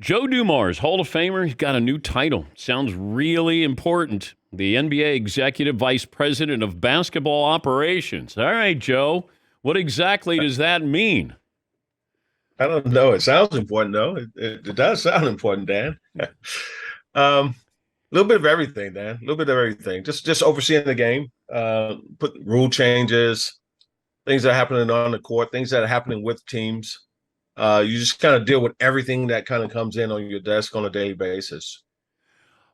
Joe Dumars, Hall of Famer, he's got a new title. Sounds really important. The NBA Executive Vice President of Basketball Operations. All right, Joe, what exactly does that mean? I don't know. It sounds important, though. It does sound important, Dan. A little bit of everything, Dan. A little bit of everything. Just overseeing the game, put rule changes, things that are happening on the court, things that are happening with teams. You just kind of deal with everything that kind of comes in on your desk on a daily basis.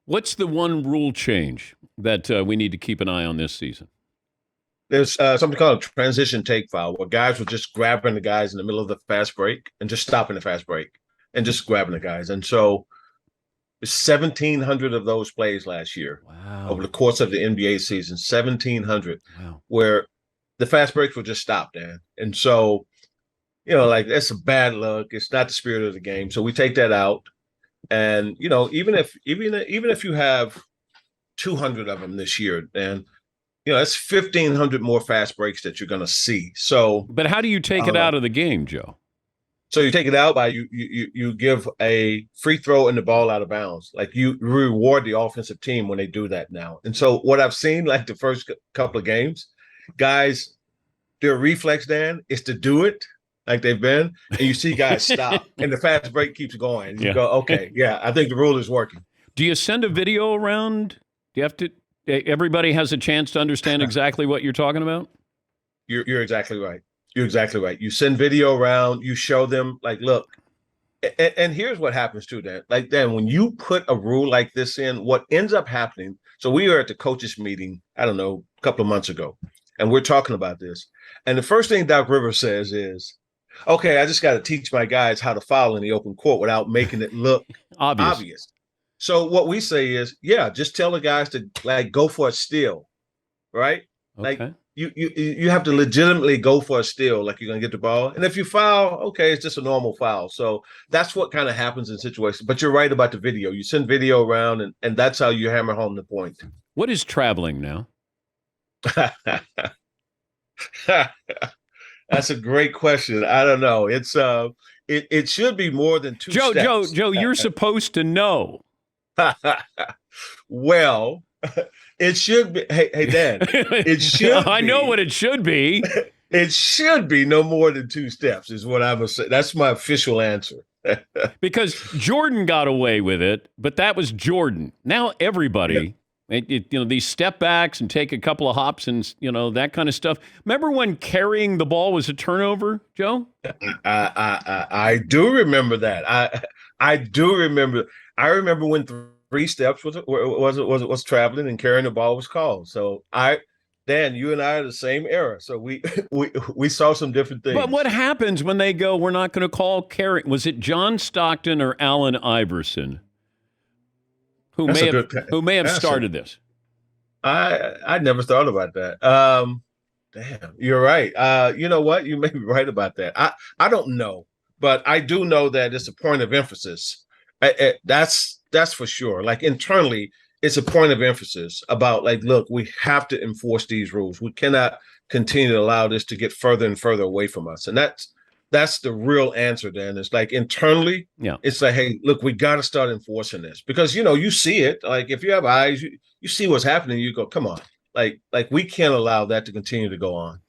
What's the one rule change that we need to keep an eye on this season? There's something called a transition take foul, where guys were just grabbing the guys in the middle of the fast break and just stopping the fast break and just grabbing the guys. And so 1,700 of those plays last year over Wow. the course of the NBA season, 1,700, Wow. where the fast breaks were just stopped, Dan. And so, like that's a bad look. It's not the spirit of the game. So we take that out. And, even if you have 200 of them this year, Dan, that's 1,500 more fast breaks that you're going to see. So, But how do you take it uh, out of the game, Joe? so you take it out by you give a free throw and the ball out of bounds. Like you reward the offensive team when they do that now. And so what I've seen, like the first couple of games, guys, their reflex, Dan, is to do it like they've been, and you see guys stop, and the fast break keeps going. And you Yeah. go, okay, yeah, I think the rule is working. Do you send a video around? Do you have to? Everybody has a chance to understand exactly what you're talking about? You're exactly right. You're exactly right. You send video around, you show them, like, look, and here's what happens too, Dan. Like, Dan, when you put a rule like this in, what ends up happening, so we were at the coaches meeting, I don't know, a couple of months ago, and we're talking about this. And the first thing Doc Rivers says is, okay, I just got to teach my guys how to foul in the open court without making it look Obvious. obvious. So what we say is, yeah, just tell the guys to like go for a steal, right? Like Okay. you have to legitimately go for a steal, like you're gonna get the ball. And if you foul, okay, it's just a normal foul. So that's what kind of happens in situations. But you're right about the video. You send video around, and that's how you hammer home the point. What is traveling now? That's a great question. I don't know. It should be more than two Joe, steps. you're supposed to know. Well, it should be. Hey, Dan. It should I know be. what it should be. It should be no more than two steps. Is what I would say. That's my official answer. Because Jordan got away with it, but that was Jordan. Now everybody, these step backs and take a couple of hops and that kind of stuff. Remember when carrying the ball was a turnover, Joe? I do remember that. I do remember. I remember when three steps was traveling and carrying the ball was called. So Dan, you and I are the same era. So we saw some different But what things. happens when they go, we're not going to call carrying? Was it John Stockton or Allen Iverson who That's may a have good. who may have That's a, started this? I never thought about that. Damn, you're right. You know what? You may be right about that. I don't know, but I do know that it's a point of emphasis. That's for sure. Like internally, it's a point of emphasis about like, look, we have to enforce these rules. We cannot continue to allow this to get further and further away from us. And that's the real answer, Dan. It's like internally, Yeah. it's like, hey, look, we got to start enforcing this because you see it. Like if you have eyes, you see what's happening. You go, come on, like we can't allow that to continue to go on.